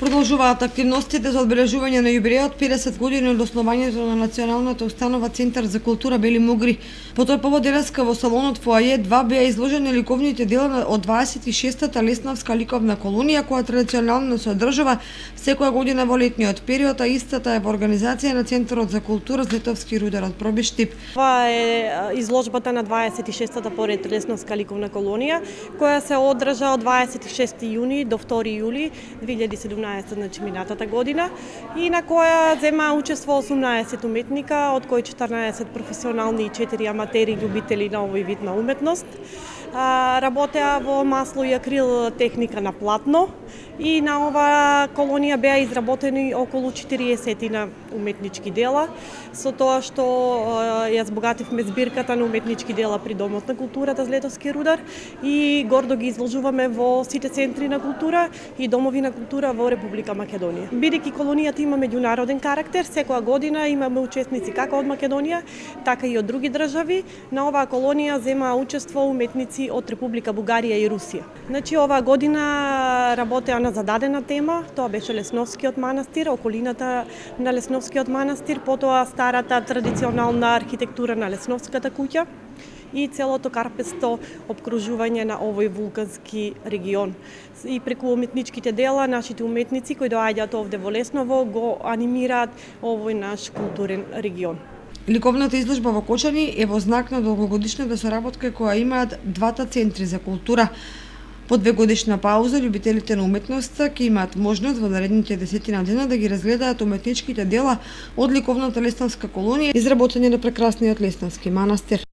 Продолжуваат активностите за одбележување на јубилеот 50 години од основањето на Националната установа Центар за култура Бели Мугри. По тој повод денеска во салонот Фоаје 2 беа изложени ликовните дела од 26-та Лесновска ликовна колонија, која традиционално се одржува секоја година во летниот период, а истата е во организација на Центарот за култура Злетовски рудар од Пробиштип. Ова е изложбата на 26-та поред Лесновска ликовна колонија, која се одржа од 26 јуни до 2 јули 2017, значи минатата година, и на која зема учество 18 уметника, од кои 14 професионални и 4 аматери љубители на овој вид на уметност. Работеа во масло и акрил техника на платно, и на ова колонија беа изработени околу 40 на уметнички дела, со тоа што ја збогативме збирката на уметнички дела при Домот на културата Злетовски рудар и гордо ги изложуваме во сите центри на култура и домови на култура во Република Македонија. Бидејќи колонијата има меѓународен карактер, секоја година имаме учесници како од Македонија, така и од други држави. На оваа колонија зема учество уметници од Република Бугарија и Русија. Значи оваа година работеа на зададена тема, тоа беше Лесновскиот манастир, околината на Лесновскиот манастир, потоа старата традиционална архитектура на Лесновската куќа и целото карпесто обкружување на овој вулкански регион. И преку уметничките дела, нашите уметници кои доаѓаат овде во Лесново го анимираат овој наш културен регион. Ликовната изложба во Кочани е во знак на долгогодишната соработка која имаат двата центри за култура. По 2-годишна пауза, љубителите на уметноста ќе имаат можност во наредните 10 дена да ги разгледаат уметничките дела од ликовната Лесновска колонија, изработени на прекрасниот Лесновски манастир.